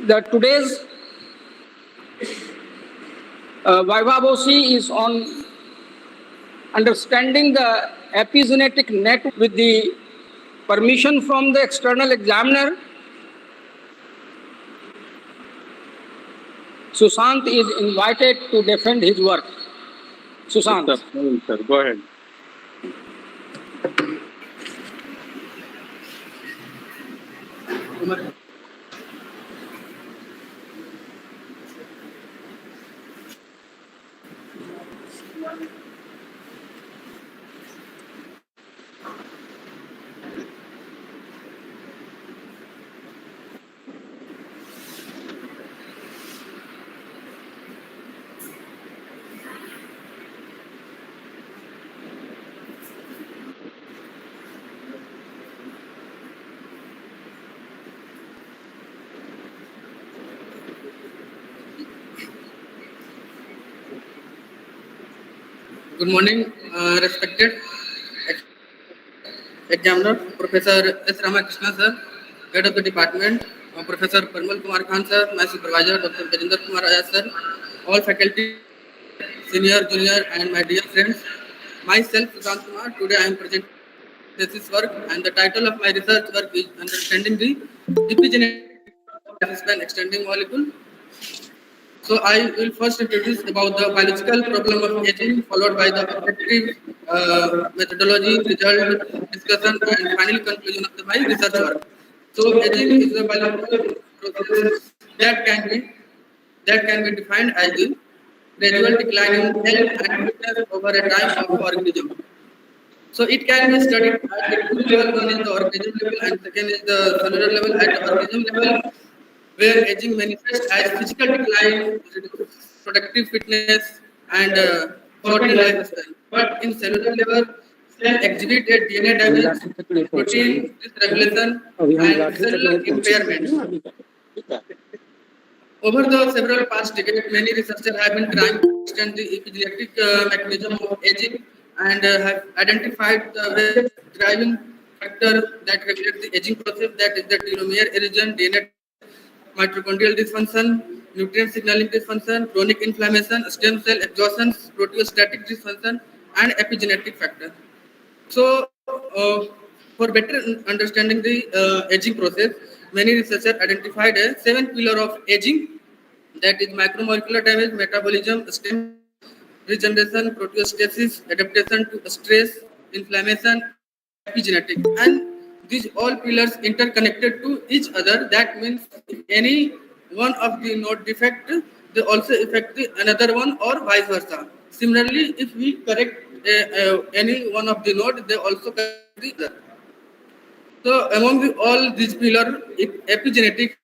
Today's Viva-Voce is on understanding the epigenetic network. With the permission from the external examiner, Sushant is invited to defend his work. Sushant. Yes, sir. Go ahead. Good morning, respected examiner, Professor S. Ramakrishna sir, head of the department, Professor Parmal Kumar Khan sir, my supervisor, Dr. Gajender Kumar Azad sir, all faculty, senior, junior, and my dear friends. Myself, Sushant Kumar, today I am presenting thesis work, and the title of my research work is Understanding the Epigenetic Lifespan Extending Molecule. So I will first introduce about the biological problem of aging, followed by the objective methodology, result, discussion, and final conclusion of my research work. So aging is a biological process that can be defined as the gradual decline in health and fitness over a time of the organism. So it can be studied at the two level. One is the organism level, and second is the cellular level. At the organism level, where aging manifests as physical decline, reduced productive fitness, and shortened lifespan. But in cellular level, cells exhibit a DNA damage, protein dysregulation, and cellular impairment. Over the several past decades, many researchers have been trying to understand the epigenetic mechanism of aging and have identified the driving factor that regulates the aging process, that is the telomere erosion, DNA, mitochondrial dysfunction, nutrient signaling dysfunction, chronic inflammation, stem cell exhaustion, proteostatic dysfunction, and epigenetic factor. So, for better understanding the aging process, many researchers identified a 7 pillar of aging, that is macromolecular damage, metabolism, stem regeneration, proteostasis, adaptation to stress, inflammation, epigenetic. And these all pillars interconnected to each other. That means if any one of the node defect, they also affect the another one or vice versa. Similarly, if we correct any one of the node, they also correct the other. So among all these pillars, epigenetic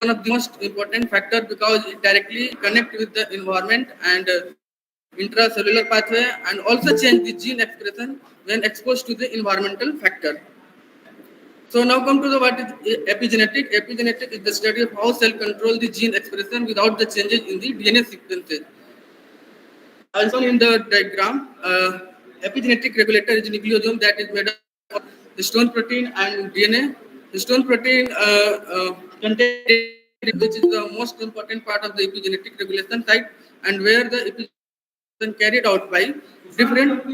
one of the most important factor because it directly connect with the environment and intracellular pathway and also change the gene expression when exposed to the environmental factor. So now come to the what is epigenetic. Epigenetic is the study of how cell control the gene expression without the changes in the DNA sequences. Also in the diagram, epigenetic regulator is nucleosome that is made up of histone protein and DNA. Histone protein contains which is the most important part of the epigenetic regulation site and where the epigenetic carried out by different.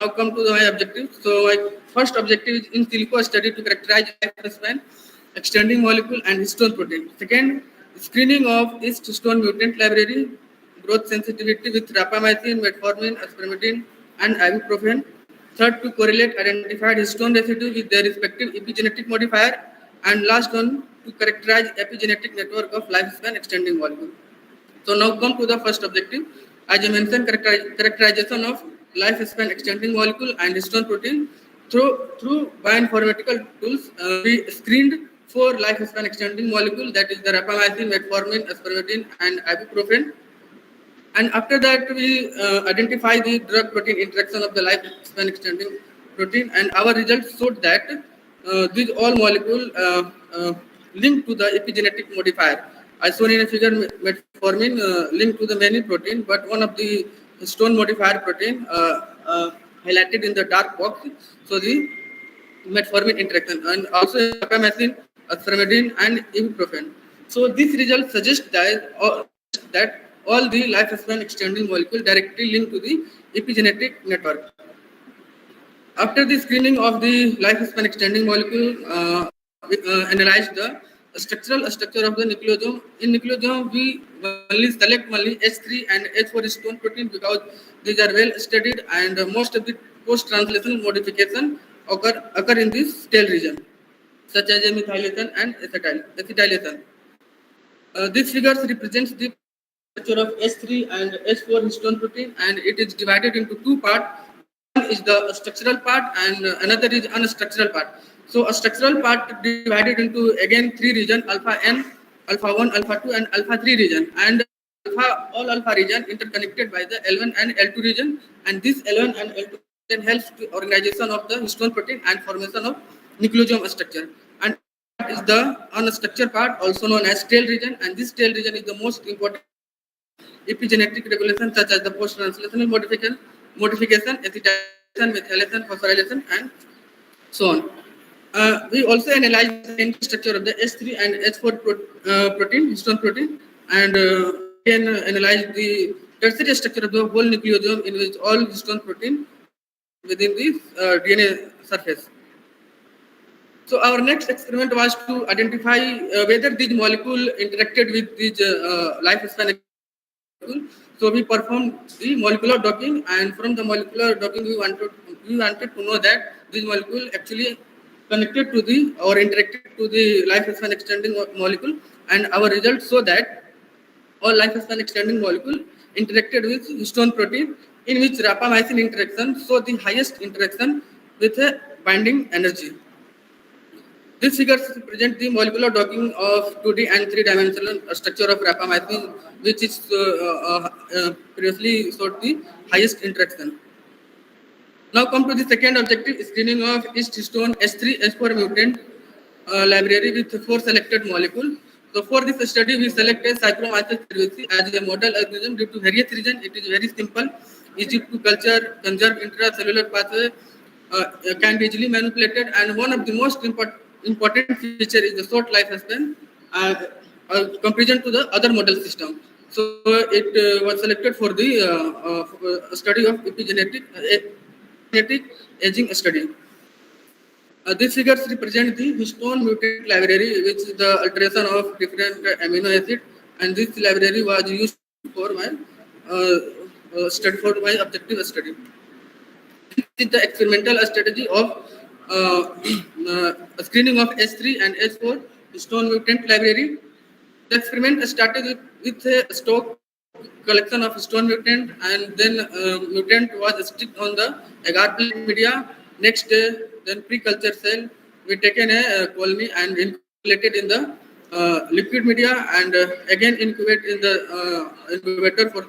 Now come to my objective. So my first objective is in silico study to characterize lifespan, extending molecule and histone protein. Second, screening of East histone mutant library, growth sensitivity with rapamycin, metformin, aspartame, and ibuprofen. Third, to correlate identified histone residue with their respective epigenetic modifier. And last one, to characterize epigenetic network of lifespan extending molecule. So now come to the first objective. As I mentioned, characterization of lifespan extending molecule and histone protein through bioinformatical tools. We screened 4 lifespan extending molecule, that is the rapamycin, metformin, aspartame, and ibuprofen. And after that, we identify the drug-protein interaction of the lifespan extending protein, and our results showed that these all molecules linked to the epigenetic modifier. As shown in a figure, metformin linked to the many protein, but one of the histone modifier protein highlighted in the dark box. So the metformin interaction, and also rapamycin spermidine, and ibuprofen. So these results suggest that all the lifespan extending molecules directly linked to the epigenetic network. After the screening of the lifespan extending molecule, we analyzed the structural structure of the nucleosome. In nucleosome, we only select only H3 and H4 histone protein because these are well studied, and most of the post-translational modification occur in this tail region, such as methylation and acetylation. This figure represents the structure of H3 and H4 histone protein, and it is divided into two parts. One is the structural part, and another is unstructural part. So a structural part divided into again three regions: alpha N, alpha 1, alpha 2, and alpha 3 region. And all alpha region interconnected by the L1 and L2 region, and this L1 and L2 region helps the organization of the histone protein and formation of nucleosome structure. And is the unstructured part, also known as tail region, and this tail region is the most important epigenetic regulation, such as the post-translational modification, acetylation, methylation, phosphorylation, and so on. We also analyzed the entire structure of the H3 and H4 protein, histone protein, and again analyzed the tertiary structure of the whole nucleosome, in which all histone protein within the DNA surface. So our next experiment was to identify whether these molecules interacted with these lifespan. So we performed the molecular docking, and from the molecular docking, we wanted to know that this molecule actually connected to the or interacted to the lifespan extending molecule, and our results show that all lifespan extending molecule interacted with histone protein, in which rapamycin interaction show the highest interaction with a binding energy. These figures represent the molecular docking of 2D and 3-dimensional structure of rapamycin, which is previously showed the highest interaction. Now come to the second objective, screening of East histone H3 H4 mutant library with 4 selected molecules. So for this study, we selected Saccharomyces cerevisiae as a model organism due to various reasons. It is very simple, easy to culture, conserve intracellular pathway, can be easily manipulated, and one of the most important feature is the short lifespan comparison to the other model system. So it was selected for the study of epigenetic aging study. These figures represent the histone mutant library, which is the alteration of different amino acids, and this library was used for my objective study. This is the experimental strategy of screening of H3 and H4 histone mutant library. The experiment started with a stock collection of histone mutant, and then mutant was sticked on the agar plate media. Next day, then pre-culture cell, we taken a colony and incubated in the liquid media, and again incubate in the incubator for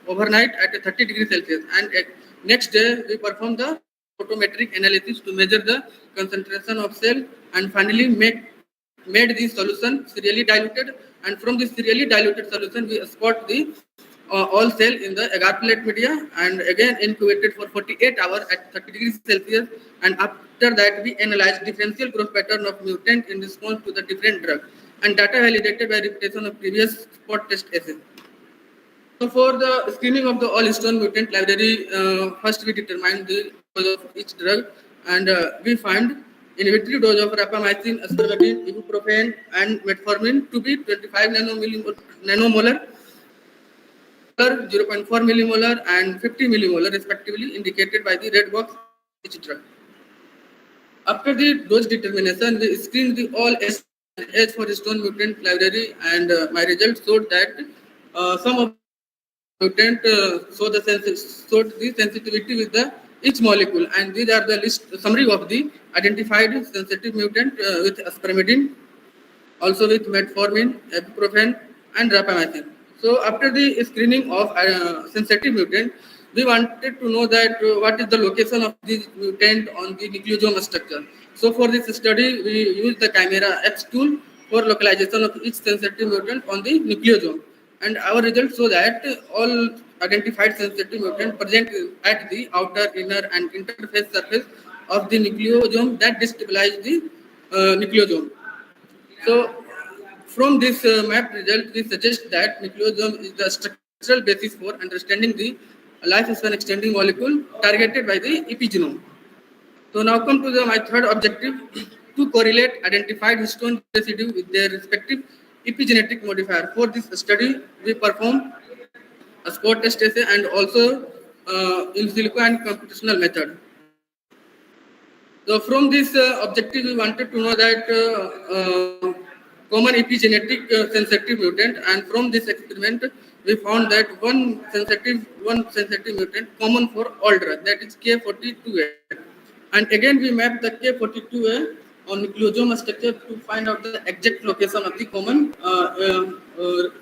overnight at 30 degrees Celsius. And next day, we perform the photometric analysis to measure the concentration of cell, and finally made the solution serially diluted, and from this serially diluted solution we spot the all cell in the agar plate media, and again incubated for 48 hours at 30 degrees Celsius, and after that we analyzed differential growth pattern of mutant in response to the different drug, and data validated by repetition of previous spot test assay. So for the screening of the all histone mutant library, first we determined the dose of each drug, and we find in vitro dose of rapamycin, spermidine, ibuprofen, and metformin to be 25 nanomolar, 0.4 millimolar, and 50 millimolar respectively, indicated by the red box each drug. After the dose determination, we screened the all H for histone mutant library, and my results showed that some of mutant showed the sensitivity with the each molecule, and these are the list summary of the identified sensitive mutant with spermidine, also with metformin, ibuprofen, and rapamycin. So after the screening of sensitive mutant, we wanted to know that what is the location of this mutant on the nucleosome structure. So for this study, we used the Chimera X tool for localization of each sensitive mutant on the nucleosome, and our results show that all identified sensitive mutant present at the outer, inner, and interface surface of the nucleosome that destabilize the nucleosome. So from this map result, we suggest that nucleosome is the structural basis for understanding the lifespan extending molecule targeted by the epigenome. So now come to my third objective, to correlate identified histone residue with their respective epigenetic modifier. For this study, we perform a spot test assay and also in silico and computational method. So from this objective, we wanted to know that common epigenetic sensitive mutant, and from this experiment, we found that one sensitive mutant common for all drugs, that is K42A. And again, we map the K42A on nucleosome structure to find out the exact location of the common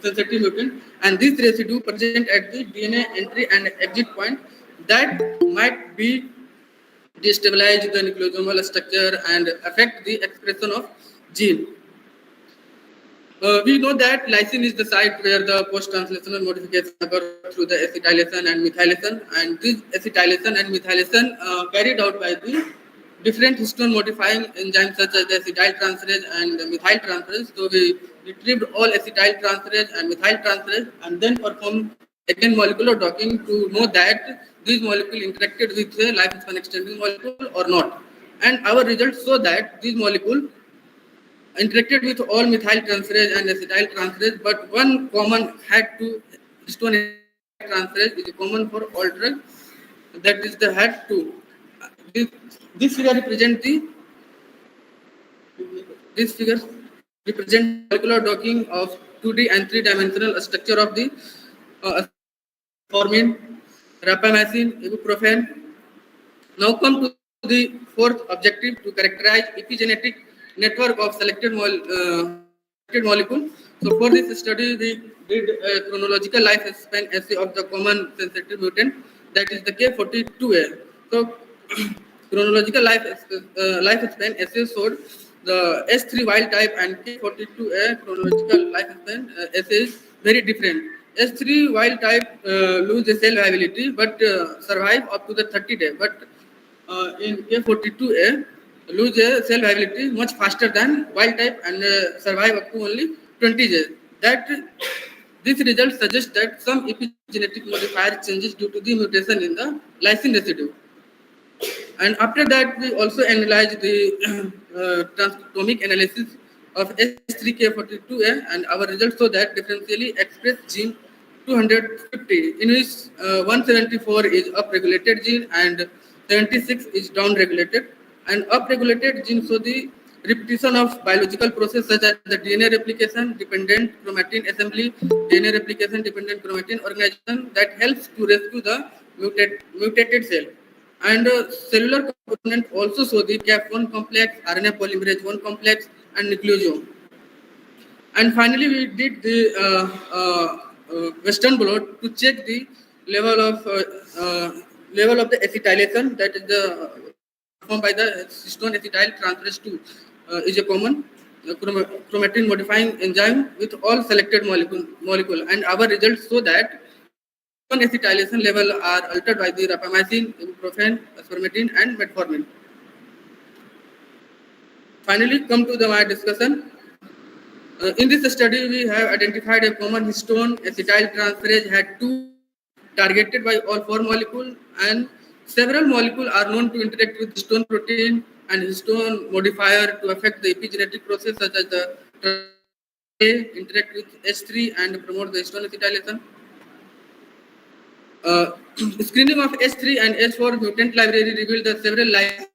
sensitive mutant, and this residue present at the DNA entry and exit point that might be destabilize the nucleosomal structure and affect the expression of gene. We know that lysine is the site where the post-translational modification occur through the acetylation and methylation, and this acetylation and methylation carried out by the different histone modifying enzymes such as the acetyl transferase and the methyl transferase. So we retrieved all acetyl transferase and methyl transferase and then performed again molecular docking to know that these molecules interacted with the lifespan extending molecule or not. And our results show that these molecules interacted with all methyl transferase and acetyl transferase, but one common had to histone transferase is common for all drugs, that is the had to. This figure represents molecular docking of 2D and 3-dimensional structure of the formine, rapamycin, ibuprofen. Now come to the fourth objective, to characterize epigenetic network of selected molecule. So for this study, we did a chronological lifespan assay of the common sensitive mutant, that is the K42A. So chronological lifespan assay showed the S3 wild type and K42A chronological lifespan assay is very different. S3 wild type lose the cell viability but survive up to the 30 days. But in K42A lose a cell viability much faster than wild type and survive up to only 20 days. That this result suggests that some epigenetic modifier changes due to the mutation in the lysine residue. And after that, we also analyzed the transcriptomic analysis of S3K42A, and our results show that differentially expressed gene 250, in which 174 is upregulated gene and 76 is downregulated. And upregulated genes show the repetition of biological process such as the DNA replication dependent chromatin assembly, DNA replication dependent chromatin organization that helps to rescue the mutated cell. And cellular component also show the Cap1 complex, RNA polymerase 1 complex, and nucleosome. And finally, we did the Western blot to check the level of the acetylation, that is the performed by the histone acetyl transferase 2 is a common chromatin modifying enzyme with all selected molecule. And our results show that acetylation level are altered by the rapamycin, ibuprofen, spermidine, and metformin. Finally, come to my discussion. In this study, we have identified a common histone acetyl transferase had 2 targeted by all 4 molecules, and several molecules are known to interact with histone protein and histone modifier to affect the epigenetic process, such as the interact with S3 and promote the histone acetylation. Screening of S3 and S4 mutant library revealed that several lysine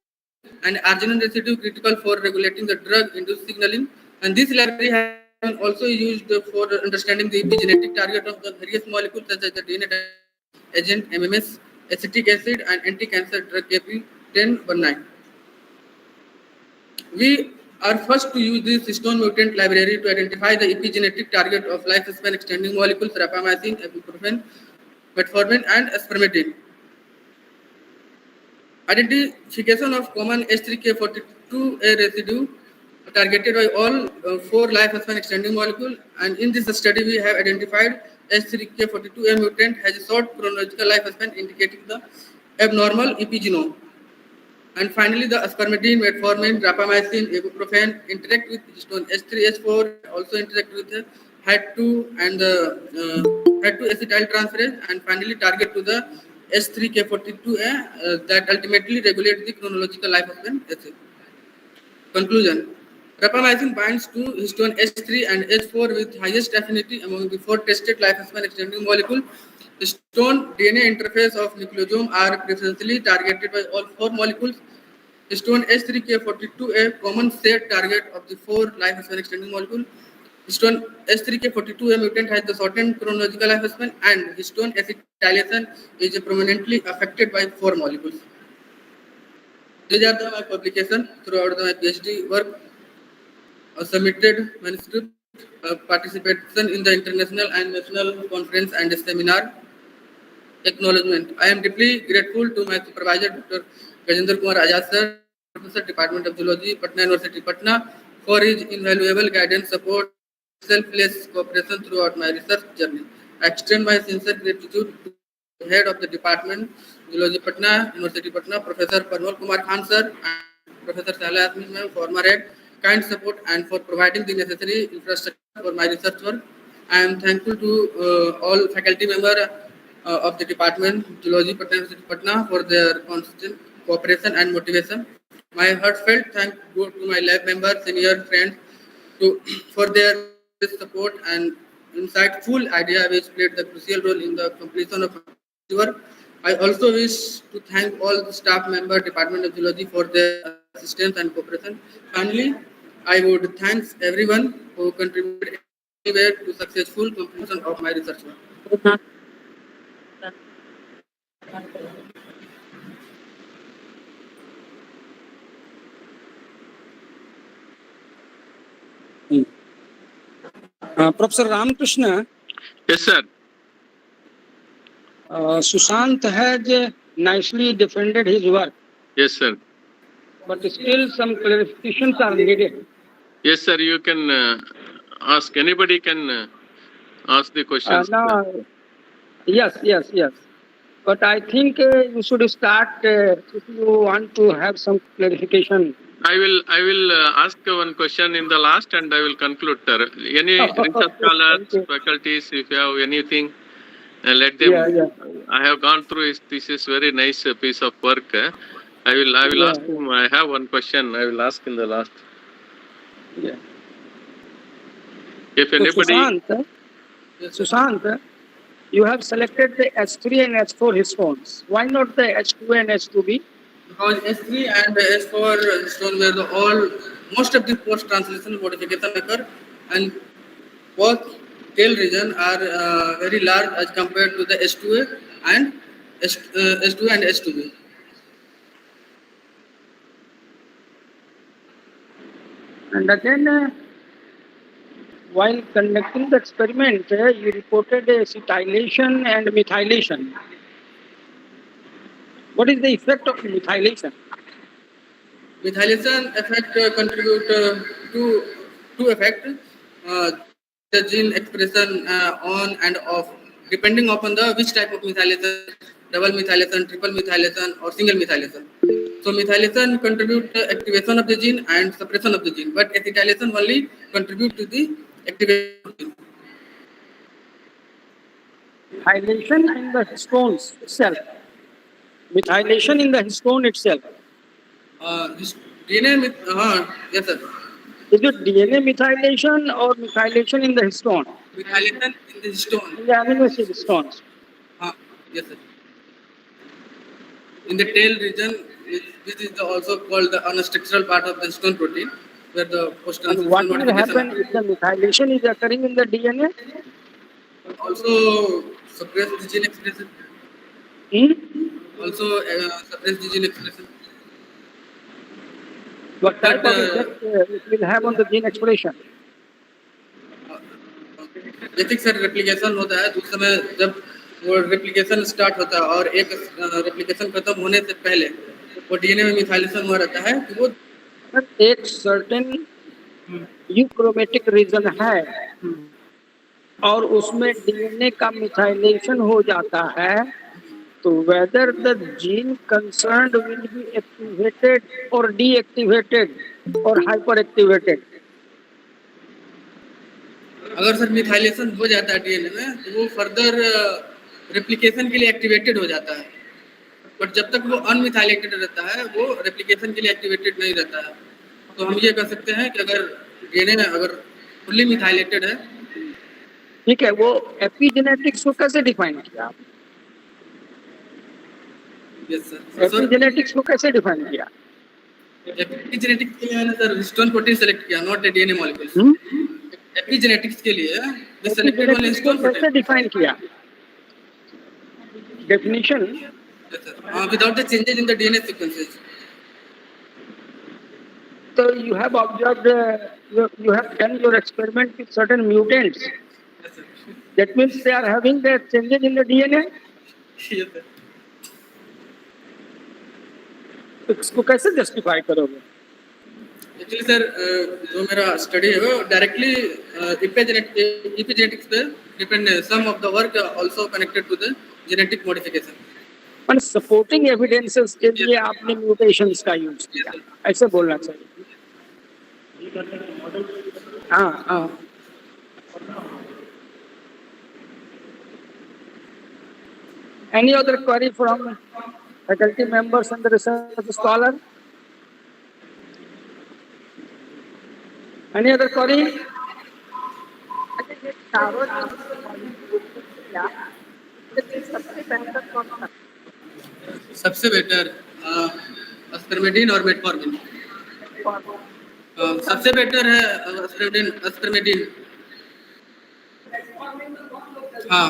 and arginine residue critical for regulating the drug-induced signaling, and this library has been also used for understanding the epigenetic target of the various molecules such as the DNA agent, MMS, acetic acid, and anti-cancer drug KP1019. We are first to use this histone mutant library to identify the epigenetic target of lifespan extending molecules rapamycin, ibuprofen, metformin, and spermidine. Identification of common S3K42A residue targeted by all 4 lifespan extending molecules, and in this study we have identified S3K42A mutant has a short chronological lifespan indicating the abnormal epigenome. And finally, the asparmidine, metformin, rapamycin, ibuprofen interact with histone H3, H4, also interact with the HAT2 and the HAT2 acetyltransferase, and finally target to the H3K42A that ultimately regulate the chronological life of an acid. Conclusion. Rapamycin binds to histone H3 and H4 with highest affinity among the 4 tested lifespan extending molecule. Histone DNA interface of nucleosome are preferentially targeted by all 4 molecules. Histone H3K42A common set target of the 4 lifespan extending molecule. Histone H3K42A mutant has the shortened chronological lifespan, and histone acetylation is prominently affected by 4 molecules. These are my publications throughout my Ph.D. work, submitted manuscript, participation in the international and national conference and seminar. Acknowledgement. I am deeply grateful to my supervisor, Dr. Gajender Kumar Azad, sir, Professor, Department of Zoology, Patna University, Patna, for his invaluable guidance, support, selfless cooperation throughout my research journey. I extend my sincere gratitude to the head of the department, Zoology, Patna University, Patna, Professor Parmal Kumar Khan, sir, and Professor Sala Asmin, ma'am, former head, kind support and for providing the necessary infrastructure for my research work. I am thankful to all faculty members of the department, Zoology, Patna University, Patna, for their constant cooperation and motivation. My heartfelt thanks go to my lab members, senior friends, for their support and insightful idea which played the crucial role in the completion of my work. I also wish to thank all the staff members, Department of Zoology, for their assistance and cooperation. Finally, I would thank everyone who contributed anywhere to successful completion of my research work. Professor Ramakrishna, Yes, sir. Sushant has nicely defended his work, Yes, sir. but still some clarifications are needed. Yes, sir. You can ask. Anybody can ask the questions. Now, yes. But I think you should start if you want to have some clarification. I will ask one question in the last, and I will conclude, sir. Any research scholars, faculties, if you have anything, let them. Yeah. I have gone through his thesis. Very nice piece of work. I will ask him. I have one question. I will ask in the last. Yeah. If anybody. So Sushant, you have selected the H3 and H4 histones. Why not the H2 and H2B? Because S3 and S4 histone were most of the post-translational modification occur, and both tail region are very large as compared to the S2A and S2 and S2B. And again, while conducting the experiment, you reported acetylation and methylation. What is the effect of methylation? Methylation effect contribute to two effects. The gene expression on and off, depending upon the which type of methylation, double methylation, triple methylation, or single methylation. So methylation contribute to activation of the gene and suppression of the gene, but acetylation only contribute to the activation of the gene. Methylation in the histones itself. Methylation in the histone itself. This DNA, yes sir. Is it DNA methylation or methylation in the histone? Methylation in the histone. In the amino acid histones. Yes sir. In the tail region, which is also called the unstructural part of the histone protein, where the post-translational What will modification happen if the methylation is occurring in the DNA? also suppress the gene expression. Also suppress the gene expression. What type of effect it will have on the gene expression? जैसे sir replication होता है तो उस समय जब वो replication start होता है और एक रेप्लिकेशन खत्म होने से पहले वो डीएनए में मिथाइलेशन हुआ रहता है कि वो एक सर्टेन यूक्रोमेटिक रीजन है और उसमें डीएनए का मिथाइलेशन हो जाता है So whether the gene concerned will be activated or deactivated or hyperactivated. अगर सर मिथाइलेशन हो जाता है डीएनए में तो वो फर्दर रेप्लिकेशन के लिए एक्टिवेटेड हो जाता है, बट जब तक वो अनमिथाइलेटेड रहता है वो रेप्लिकेशन के लिए एक्टिवेटेड नहीं रहता है। तो हम ये कह सकते हैं कि अगर डीएनए अगर फुल्ली मिथाइलेटेड है। ठीक है, वो एपिजेनेटिक्स को कैसे डिफाइन किया आप? Yes sir. एपिजेनेटिक्स को कैसे डिफाइन किया? एपिजेनेटिक्स के लिए मैंने सर हिस्टोन प्रोटीन सेलेक्ट किया, नॉट डीएनए मॉलिक्यूल्स। एपिजेनेटिक्स के लिए वी सेलेक्टेड ओनली हिस्टोन कैसे प्रोटीन। डिफाइन किया? Definition without the changes in the DNA sequences. So you have observed, you have done your experiment with certain mutants. Yes, sir. That means they are having the changes in the DNA. Yes, sir. इसको कैसे justify करोगे? Actually sir जो मेरा study है वो directly epigenetics पे depend है। Some of the work also connected to the genetic modification. पर सपोर्टिंग एविडेंसेस के लिए आपने म्यूटेशंस का यूज किया, ऐसे बोलना चाहिए। हाँ हाँ। Any other query from faculty members and the research scholar? Any other query? सबसे बेटर एस्पर्मेडिन और मेटफॉर्मिन। सबसे बेटर है एस्पर्मेडिन। हाँ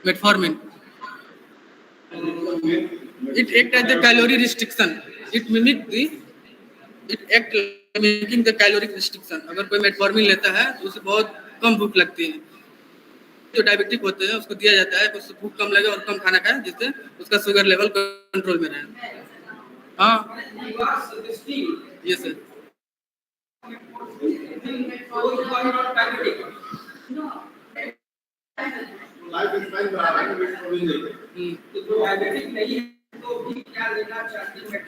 metformin. It act as the calorie restriction. It act mimicking the caloric restriction. अगर कोई मेटफॉर्मिन लेता है तो उसे बहुत कम भूख लगती है। जो डायबिटिक होते हैं उसको दिया जाता है कि उससे भूख कम लगे और कम खाना खाए जिससे उसका शुगर लेवल कंट्रोल में रहे। हाँ ये सर।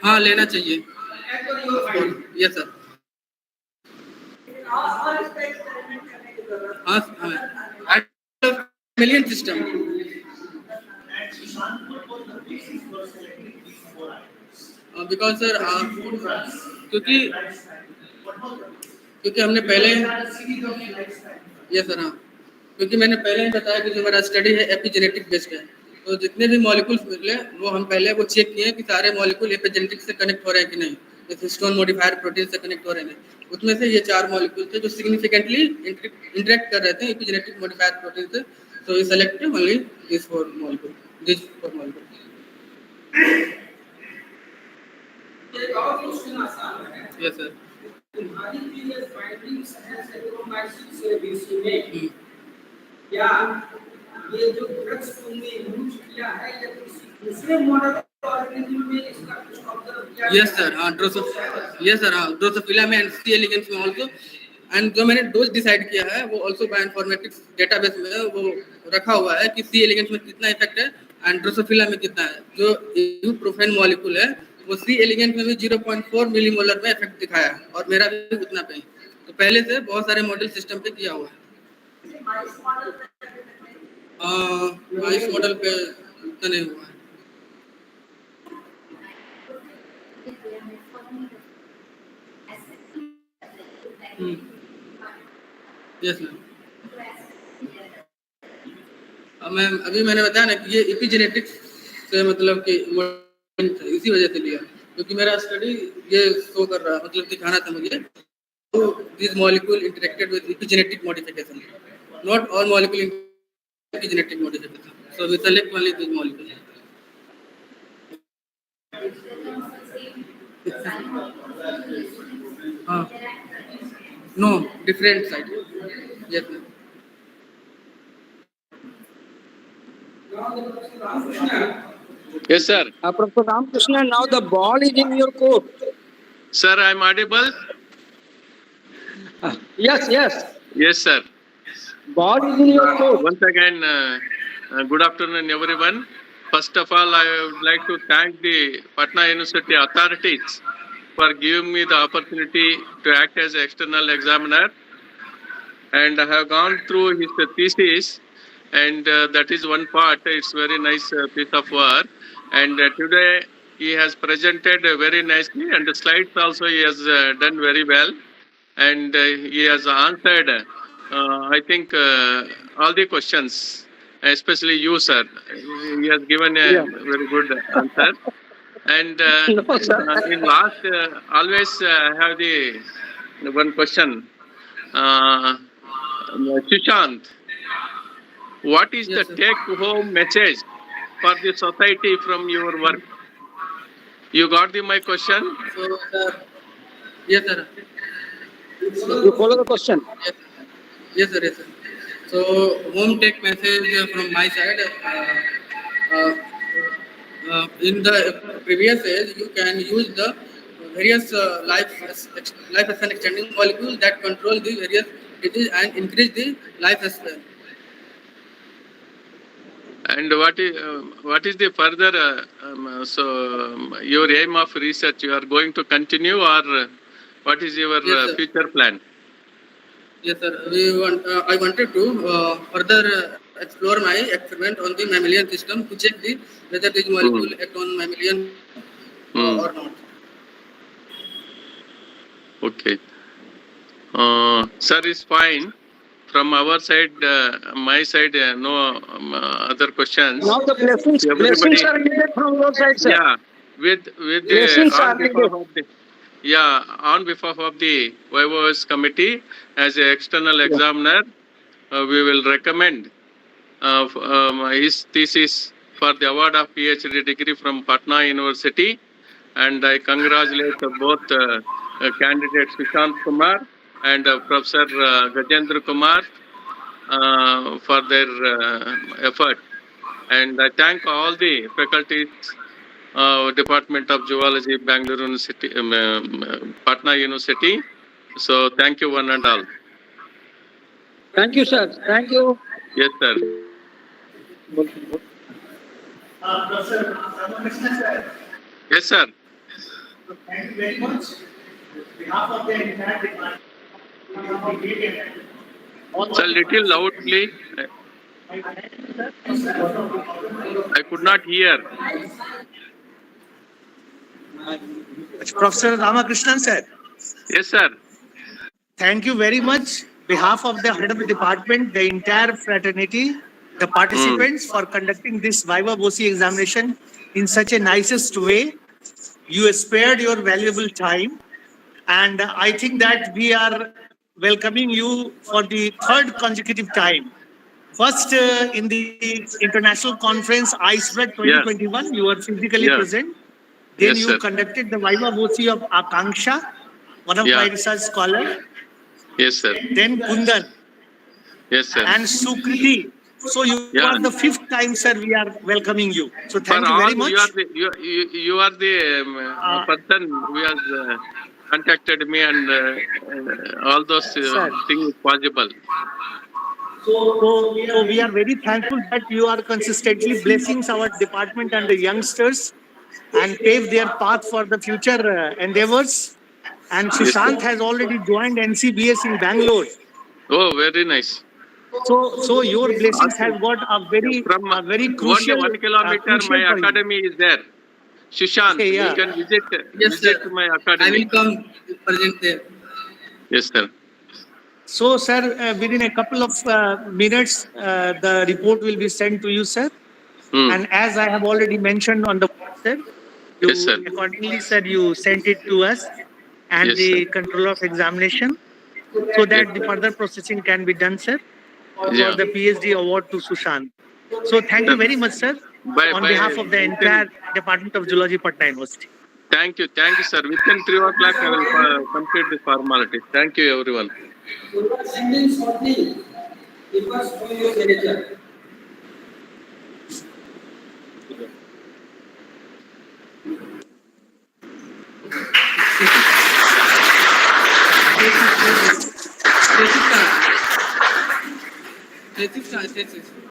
हाँ लेना चाहिए। Yes sir. हाँ मिलियन सिस्टम। बिकॉज सर क्योंकि हमने पहले यस सर। हाँ क्योंकि मैंने पहले ही बताया कि जो मेरा स्टडी है एपिजेनेटिक बेस्ड है, तो जितने भी मॉलिक्यूल्स मिले वो हम पहले वो चेक किए कि सारे मॉलिक्यूल एपिजेनेटिक से कनेक्ट हो रहे हैं कि नहीं, जैसे हिस्टोन मॉडिफायर प्रोटीन से कनेक्ट हो रहे हैं। उसमें से ये 4 मॉलिक्यूल थे जो सिग्निफिकेंटली इंटरेक्ट कर रहे थे एपिजेनेटिक मॉडिफायर प्रोटीन से। So we select only this 4 molecule. Yes sir. तुम्हारी प्रीवियस फाइंडिंग्स है सेरोमाइसिन से बीसीए या ये जो ड्रग्स तुमने यूज किया है या किसी दूसरे मॉडल ऑर्गेनिज्म में इसका कुछ ऑब्जर्व किया? Yes sir. हाँ ड्रोसोफिला में एंड सी एलिगेंस में आल्सो। एंड जो मैंने डोज डिसाइड किया है वो आल्सो बायोइन्फॉर्मेटिक्स डेटाबेस में वो रखा हुआ है कि सी एलिगेंस में कितना इफेक्ट है एंड ड्रोसोफिला में कितना है। जो इबुप्रोफेन मॉलिक्यूल है वो सी एलिगेंस में भी 0.4 मिलीमोलर में इफेक्ट दिखाया है और मेरा भी उतना पे। तो पहले से बहुत सारे मॉडल सिस्टम पे किया हुआ है। माइस मॉडल पे उतना नहीं हुआ है। Yes ma'am. अभी मैंने बताया ना कि ये एपिजेनेटिक्स से मतलब कि इसी वजह से लिया क्योंकि मेरा स्टडी ये शो कर रहा मतलब दिखाना था मुझे तो this molecule interacted with epigenetic modification, not all molecule epigenetic modification. So we select only this molecule. No, different side. Yes, ma'am. Yes, sir. Professor Ramakrishna, now the ball is in your court. Sir, I am audible? Yes. Yes, sir. God is in your thoughts. Once again, good afternoon, everyone. First of all, I would like to thank the Patna University authorities for giving me the opportunity to act as external examiner. And I have gone through his thesis, and that is one part. It's very nice piece of work. And today he has presented very nicely, and the slides also he has done very well. And he has answered, I think, all the questions, especially you, sir. He has given a Yeah. very good answer. And No, sir. in last, always have the one question. Sushant, what is the Yes, sir. take-home message for the society from your work? You got my question? So, yes, sir. You follow the question. Yes, yes, sir. Yes, sir. So, home tech message from my side. Uh, in the previous age, you can use the various life span extending molecules that control the various disease and increase the life span. And what is the further, your aim of research? You are going to continue, or what is your Yes, sir. future plan? Yes, sir. I wanted to further explore my experiment on the mammalian system to check whether this molecule act on mammalian or not. Okay. Sir is fine. From our side, my side, no other questions. Now the blessings Everybody, are needed from your side, sir. yeah, with the Blessings on are behalf needed. of the on behalf of the Viva-Voce committee as an external examiner, we will recommend his thesis for the award of Ph.D. degree from Patna University, and I congratulate both candidates Sushant Kumar and Professor Gajender Kumar for their effort. And I thank all the faculties, Department of Zoology, Bangalore University, Patna University. So thank you one and all. Thank you, sir. Thank you. Yes, sir. Yes, sir. Thank you very much. On behalf of the entire department, Sir, little loudly. I could not hear. Professor Ramakrishnan sir, Yes, sir. thank you very much. Behalf of the head of the department, the entire fraternity, the participants for conducting this Viva-Voce examination in such a nicest way. You spared your valuable time, and I think that we are welcoming you for the third consecutive time. First, in the international conference ISPRED 2021, you were physically Yeah. present. Then Yes, you sir. conducted the Viva-Voce of Akanksha, one of my research scholars. Yes, sir. Then Kundan Yes, sir. and Sukriti. So you are the fifth time, sir, we are welcoming you. So thank you very much. You are the person who has contacted me, and all those Sir. things possible. So we are very thankful that you are consistently blessing our department and the youngsters and pave their path for the future endeavors. And Sushant has already joined NCBS in Bangalore. Oh, very nice. So your blessings have got a very From crucial. 1 kilometer, crucial my for you. academy is there. Sushant, Okay, yeah. you can visit Yes, visit sir. my I academy. will come present there. Yes, sir. So, sir, within a couple of minutes, the report will be sent to you, sir. And as I have already mentioned on the sir, you Yes, sir. accordingly, sir, you sent it to us and Yes, the sir. control of examination so that the further processing can be done, sir, for Yeah. the PhD award to Sushant. So, thank you very much, sir, on behalf of the entire Department of Zoology, Patna University. Thank you, sir. Within 3 o'clock, I will complete the formality. Thank you, everyone. thesis.